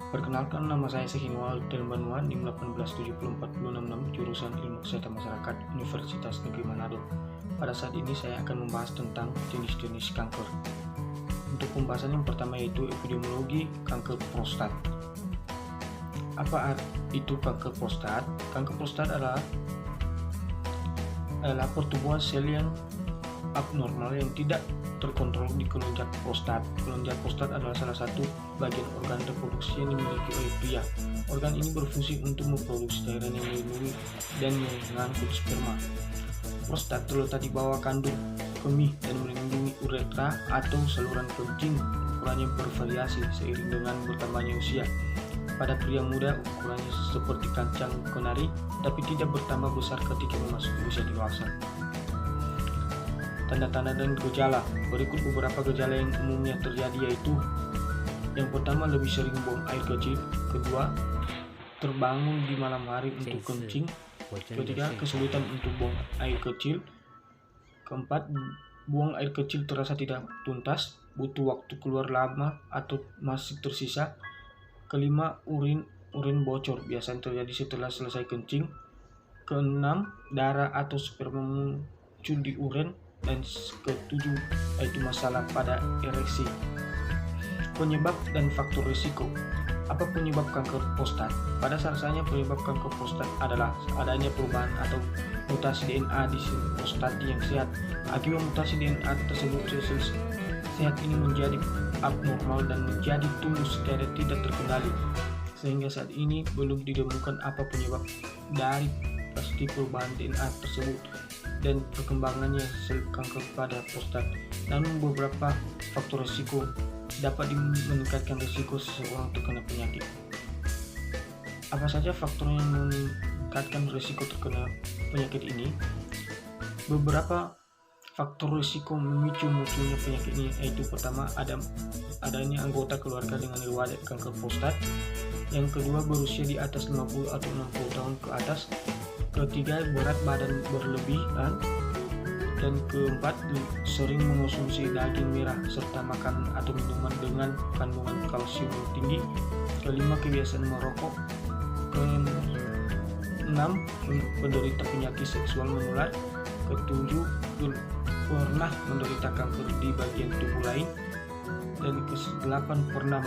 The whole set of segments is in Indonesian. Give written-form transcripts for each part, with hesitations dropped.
Perkenalkan, nama saya Sekinwal Delbanua, NIM 1870466, jurusan Ilmu Kesehatan Masyarakat, Universitas Negeri Manado. Pada saat ini saya akan membahas tentang jenis-jenis kanker. Untuk pembahasan yang pertama yaitu epidemiologi kanker prostat. Apa itu kanker prostat? Kanker prostat adalah pertumbuhan sel yang abnormal yang tidak terkontrol di kelenjar prostat. Kelenjar prostat adalah salah satu bagian organ reproduksi yang dimiliki oleh pria. Organ ini berfungsi untuk memproduksi cairan yang melindungi dan mengangkut sperma. Prostat terletak di bawah kandung kemih dan melindungi uretra atau saluran kencing. Ukurannya bervariasi seiring dengan bertambahnya usia. Pada pria muda, ukurannya seperti kancang kenari, tapi tidak bertambah besar ketika memasuki usia dewasa. Tanda-tanda dan gejala. Berikut beberapa gejala yang umumnya terjadi yaitu: yang pertama, lebih sering buang air kecil. Kedua, terbangun di malam hari untuk kencing. Ketiga, kesulitan untuk buang air kecil. Keempat, buang air kecil terasa tidak tuntas, butuh waktu keluar lama atau masih tersisa. Kelima, urin bocor, biasanya terjadi setelah selesai kencing. Keenam, darah atau sperma muncul di urin. Dan ketujuh, yaitu masalah pada ereksi. Penyebab dan faktor risiko. Apa penyebab kanker prostat? Pada dasarnya penyebab kanker prostat adalah adanya perubahan atau mutasi DNA di sel prostat yang sehat. Akibat mutasi DNA tersebut, sel sehat ini menjadi abnormal dan menjadi tumbuh secara tidak terkendali. Sehingga saat ini belum ditemukan apa penyebab dari pasti perubahan DNA tersebut dan perkembangannya sel kanker pada prostat. Namun beberapa faktor risiko dapat meningkatkan risiko seseorang terkena penyakit. Apa saja faktor yang meningkatkan risiko terkena penyakit ini? Beberapa faktor risiko memicu munculnya penyakit ini yaitu: pertama, adanya anggota keluarga dengan riwayat kanker prostat. Yang kedua, berusia di atas 50 atau 60 tahun ke atas. Ketiga, berat badan berlebihan. Dan keempat, sering mengonsumsi daging merah serta makanan atau minuman dengan kandungan kalsium tinggi. Kelima, kebiasaan merokok. Keenam, penderita penyakit seksual menular. Ketujuh, pernah menderita kanker di bagian tubuh lain. Dan kedelapan, pernah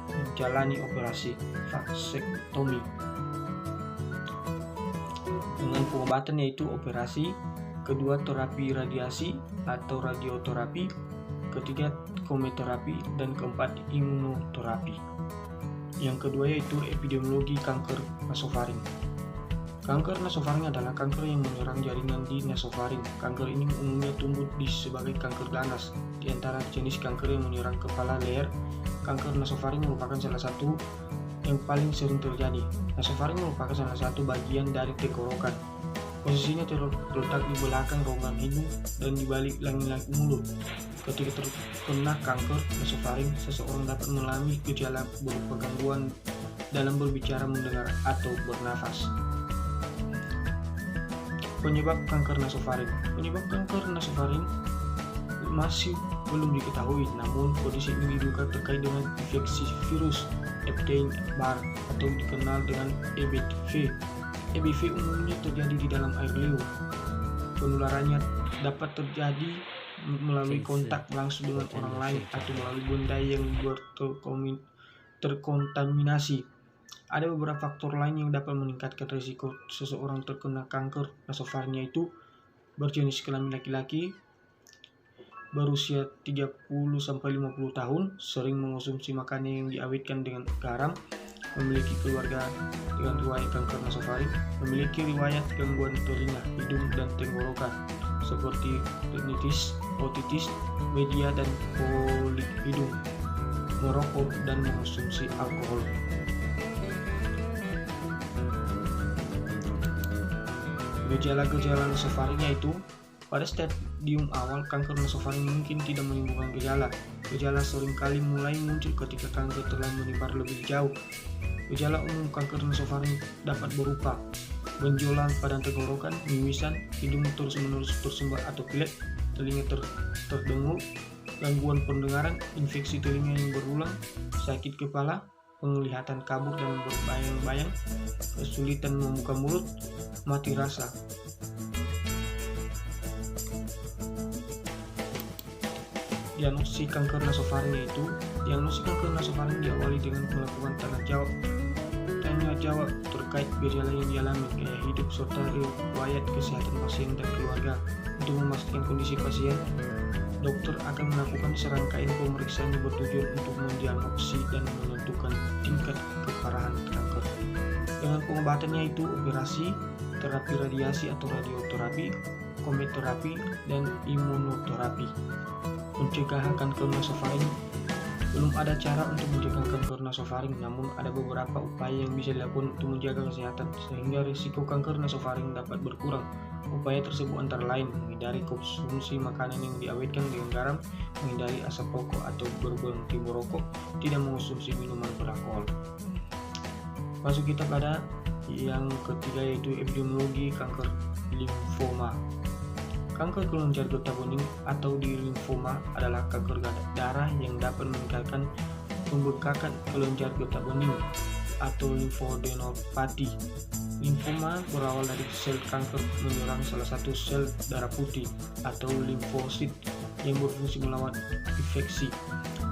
menjalani operasi vasektomi dengan pengobatan yaitu operasi. Kedua, terapi radiasi atau radioterapi. Ketiga, kemoterapi. Dan keempat, imunoterapi. Yang kedua yaitu epidemiologi kanker nasofaring. Kanker nasofaring adalah kanker yang menyerang jaringan di nasofaring. Kanker ini umumnya tumbuh sebagai kanker ganas. Di antara jenis kanker yang menyerang kepala leher, kanker nasofaring merupakan salah satu yang paling sering terjadi. Nasofaring merupakan salah satu bagian dari tenggorokan. Posisinya terletak di belakang rongga hidung dan di balik langit mulut. Ketika terkena kanker nasofaring, seseorang dapat mengalami gejala berupa gangguan dalam berbicara, mendengar, atau bernafas. Penyebab kanker nasofaring. Penyebab kanker nasofaring masih belum diketahui, namun kondisi ini diduga terkait dengan infeksi virus Epstein-Barr atau dikenal dengan EBV. EBV umumnya terjadi di dalam air liur. Penularannya dapat terjadi melalui kontak langsung dengan orang lain atau melalui benda yang terkontaminasi. Ada beberapa faktor lain yang dapat meningkatkan risiko seseorang terkena kanker nasofaring, yaitu berjenis kelamin laki-laki, berusia 30-50 tahun, sering mengonsumsi makanan yang diawetkan dengan garam, memiliki keluarga dengan riwayat kanker nasofaring, memiliki riwayat gangguan telinga, hidung, dan tenggorokan seperti rinitis, otitis media, dan polik hidung, merokok, dan mengonsumsi alkohol. Gejala-gejala nasofaring yaitu: pada stadium awal, kanker nasofaring mungkin tidak menimbulkan gejala. Gejala seringkali mulai muncul ketika kanker telah menyebar lebih jauh. Gejala umum kanker nasofaring dapat berupa benjolan pada tenggorokan, mimisan, hidung terus-menerus tersumbat atau pilek, telinga terdengung, gangguan pendengaran, infeksi telinga yang berulang, sakit kepala, penglihatan kabur dan berbayang-bayang, kesulitan membuka mulut, mati rasa. Diagnosis kanker nasofaring diawali dengan melakukan tanya jawab terkait gejala yang dialami, gaya hidup, serta riwayat kesehatan pasien dan keluarga. Untuk memastikan kondisi pasien, dokter akan melakukan serangkaian pemeriksaan yang bertujuan untuk mendiagnosis dan menentukan tingkat keparahan kanker. Dengan pengobatannya itu operasi, terapi radiasi atau radioterapi, kemoterapi, dan imunoterapi. Pencegahan kanker nasofaring. Belum ada cara untuk mencegah kanker nasofaring, namun ada beberapa upaya yang bisa dilakukan untuk menjaga kesehatan sehingga risiko kanker nasofaring dapat berkurang. Upaya tersebut antara lain menghindari konsumsi makanan yang diawetkan dengan garam, menghindari asap rokok atau berhenti merokok, tidak mengonsumsi minuman beralkohol. Masuk kita pada yang ketiga, yaitu epidemiologi kanker limfoma. Kanker kelenjar getah bening atau di limfoma adalah kanker darah yang dapat meningkatkan pembekakan kelenjar getah bening atau limfodenopati. Limfoma berawal dari sel kanker menyerang salah satu sel darah putih atau limfosit yang berfungsi melawan infeksi.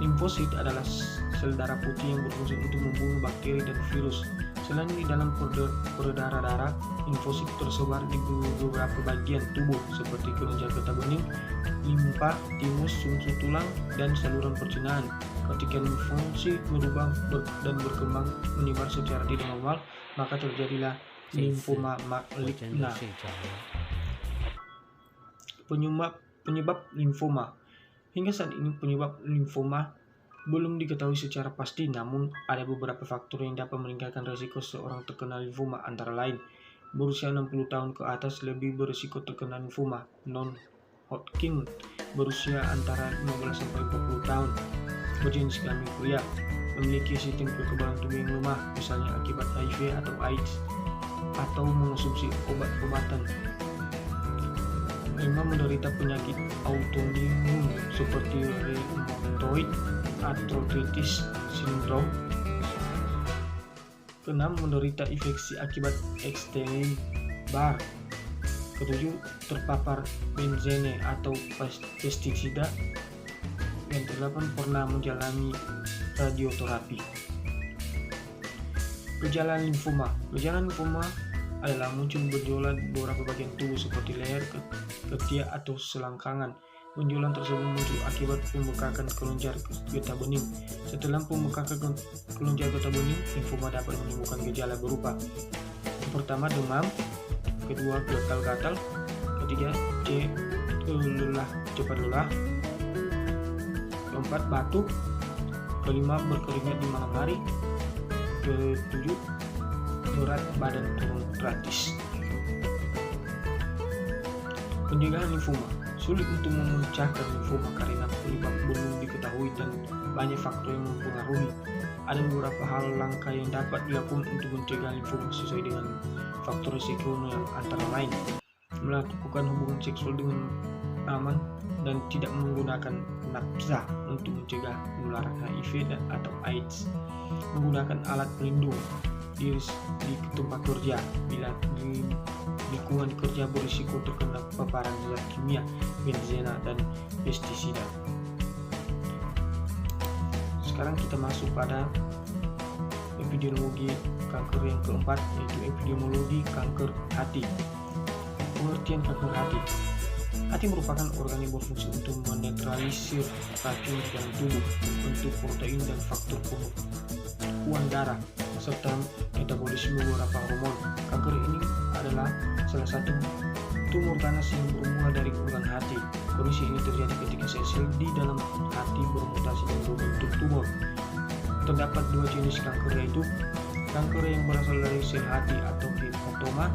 Limfosit adalah sel darah putih yang berfungsi untuk membunuh bakteri dan virus. Selain di dalam peredaran darah, limfosit tersebar di beberapa bagian tubuh seperti kelenjar getah bening, limpa, timus, sumsum tulang, dan saluran pencernaan. Ketika limfosit berubah dan berkembang menyebar secara tidak normal, maka terjadilah limfoma maligna. Penyebab limfoma. Hingga saat ini penyebab limfoma belum diketahui secara pasti, namun ada beberapa faktor yang dapat meningkatkan risiko seorang terkena limfoma, antara lain berusia 60 tahun ke atas lebih berisiko terkena limfoma non-Hodgkin, berusia antara 15-40 tahun, berjenis kelamin pria, memiliki sistem kekebalan tubuh yang lemah, misalnya akibat HIV atau AIDS, atau mengonsumsi obat-obatan. 5. Menderita penyakit autoimun seperti rheumatoid arthritis syndrome. 6. Menderita infeksi akibat Epstein-Barr. 7. Terpapar benzene atau pestisida. Yang 8. Pernah menjalani radioterapi. Gejala limfoma. Gejala limfoma adalah muncul benjolan beberapa bagian tubuh seperti leher, ketiak, atau selangkangan. Benjolan tersebut muncul akibat pembekakan kelenjar getah bening. Setelah pembekakan kelenjar getah bening, limfoma dapat menimbulkan gejala berupa: yang pertama demam, kedua gatal-gatal, ketiga cepat lelah, keempat batuk, kelima berkeringat di malam hari, ketujuh berat badan turun drastis. Pencegahan limfoma. Sulit untuk memecahkan limfoma karena penyebab belum diketahui dan banyak faktor yang mempengaruhi. Ada beberapa hal langkah yang dapat dilakukan untuk mencegah limfoma sesuai dengan faktor risikonya, antara lain melakukan hubungan seksual dengan aman dan tidak menggunakan nafsa untuk mencegah penularan HIV atau AIDS, menggunakan alat pelindung diri di tempat kerja bila di lingkungan kerja berisiko terkena paparan zat kimia, benzena, dan pestisida. Sekarang kita masuk pada epidemiologi kanker yang keempat, yaitu epidemiologi kanker hati. Pengertian kanker hati. Hati merupakan organ yang berfungsi untuk menetralisir racun dalam tubuh, membentuk protein dan faktor pembekuan darah, serta metabolisme beberapa hormon. Kanker ini adalah salah satu tumor ganas yang bermula dari organ hati. Kondisi ini terjadi ketika sel-sel di dalam hati bermutasi dan berbentuk tumor. Terdapat dua jenis kanker, yaitu kanker yang berasal dari sel hati atau hematoma.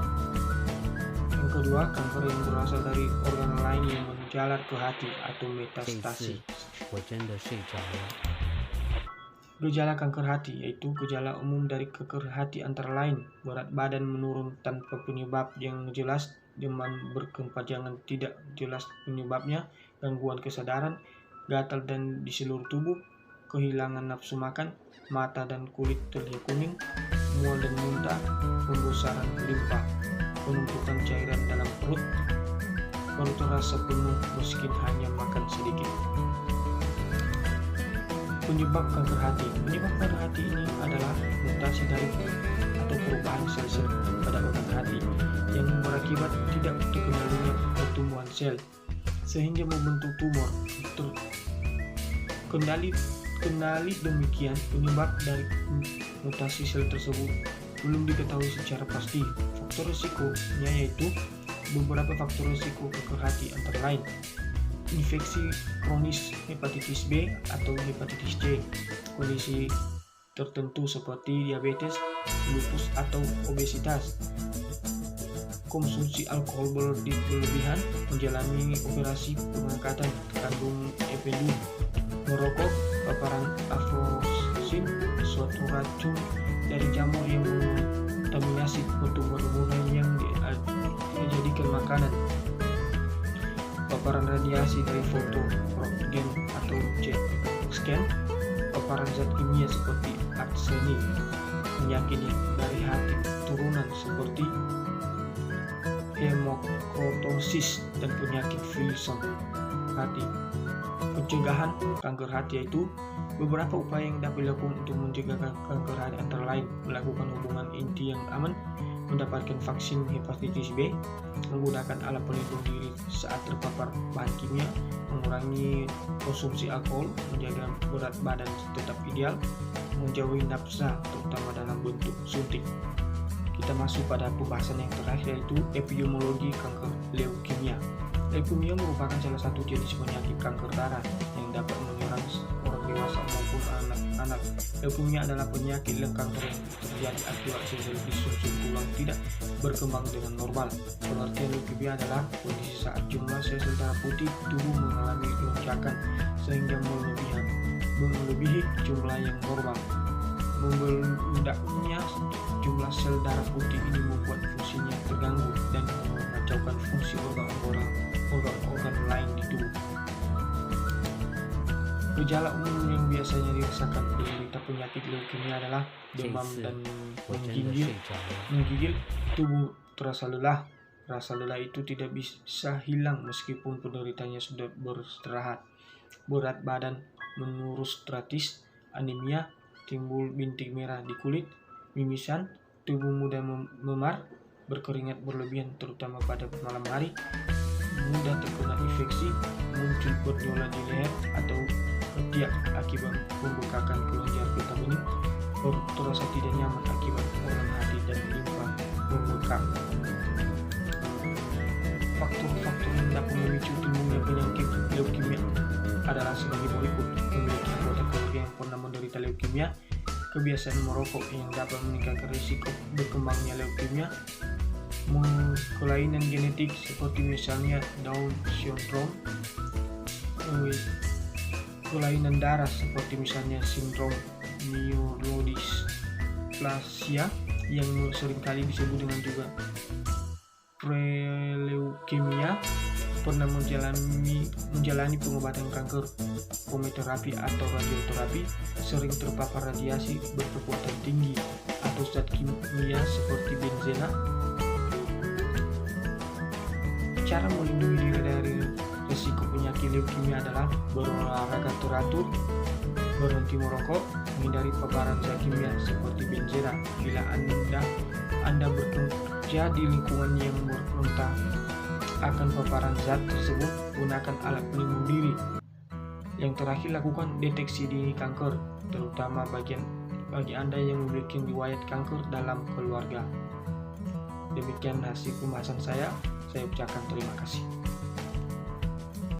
Yang kedua, kanker yang berasal dari organ lain yang menjalar ke hati atau metastasi. Gejala kanker hati, yaitu gejala umum dari kanker hati antara lain berat badan menurun tanpa penyebab yang jelas, demam berkepanjangan tidak jelas penyebabnya, gangguan kesadaran, gatal dan di seluruh tubuh, kehilangan nafsu makan, mata dan kulit terlihat kuning, mual dan muntah, pembesaran limpa, penumpukan cairan dalam perut terasa penuh meski hanya makan sedikit. Penyebab kanker hati. Penyebab kanker hati ini adalah mutasi dari atau perubahan sel-sel pada organ hati yang berakibat tidak terkendalinya pertumbuhan sel sehingga membentuk tumor. Kendali demikian, penyebab dari mutasi sel tersebut belum diketahui secara pasti. Faktor risikonya yaitu beberapa faktor risiko kanker hati antara lain infeksi kronis hepatitis B atau hepatitis C, kondisi tertentu seperti diabetes, lupus atau obesitas, konsumsi alkohol berlebihan, menjalani operasi pengangkatan kandung epidul, merokok, paparan aflosin, suatu racun dari jamur yang mengontaminasi pertumbuhan yang dijadikan makanan, paparan radiasi dari foto, röntgen atau CT scan, paparan zat kimia seperti arsenik, penyakit dari hati turunan seperti hemokrotosis dan penyakit Wilson hati. Pencegahan kanker hati yaitu beberapa upaya yang dapat dilakukan untuk mencegah kanker hati antara lain melakukan hubungan inti yang aman, mendapatkan vaksin hepatitis B, menggunakan alat pelindung diri saat terpapar bahan kimia, mengurangi konsumsi alkohol, menjaga berat badan tetap ideal, menjauhi nafsa terutama dalam bentuk suntik. Kita masuk pada pembahasan yang terakhir yaitu epidemiologi kanker leukemia. Leukemia merupakan salah satu jenis penyakit kanker darah yang dapat menyerang orang dewasa maupun anak-anak. Leukemia adalah penyakit kanker yang terjadi akibat sel di sumsum tulang tidak berkembang dengan normal. Pengertian leukemia adalah kondisi saat jumlah sel darah putih tubuh mengalami lonjakan sehingga melebihi jumlah yang normal. Membeludaknya jumlah sel darah putih ini membuat fungsinya terganggu dan mengacaukan fungsi organ-organ lain di tubuh. Gejala umum yang biasanya dirasakan penderita penyakit leukemia adalah demam dan menggigil, tubuh terasa lelah. Rasa lelah itu tidak bisa hilang meskipun penderitanya sudah beristirahat. Berat badan menurun drastis, anemia, timbul bintik merah di kulit, mimisan, tubuh mudah memar, berkeringat berlebihan terutama pada malam hari, mudah terkena infeksi, muncul berdola di leher atau ketiak akibat pembengkakan kelenjar getah bening, terasa tidak nyaman akibat organ hati dan limpa membengkak. Faktor-faktor yang dapat memicu timbulnya penyakit leukemia adalah sebagai berikut: memiliki anggota keluarga yang pernah menderita leukemia, kebiasaan merokok yang dapat meningkatkan risiko berkembangnya leukemia, kelainan genetik seperti misalnya Down syndrome, kelainan darah seperti misalnya sindrom myelodysplasia yang seringkali disebut dengan juga preleukemia, pernah menjalani pengobatan kanker, kemoterapi atau radioterapi, sering terpapar radiasi berkekuatan tinggi atau zat kimia seperti benzena. Cara melindungi diri dari risiko penyakit leukemia adalah berolahraga teratur, berhenti merokok, menghindari paparan zat kimia seperti benzena. Bila Anda bekerja di lingkungan yang rentan akan paparan zat tersebut, gunakan alat pelindung diri. Yang terakhir, lakukan deteksi dini kanker, terutama bagi Anda yang memiliki riwayat kanker dalam keluarga. Demikian hasil pembahasan saya ucapkan terima kasih.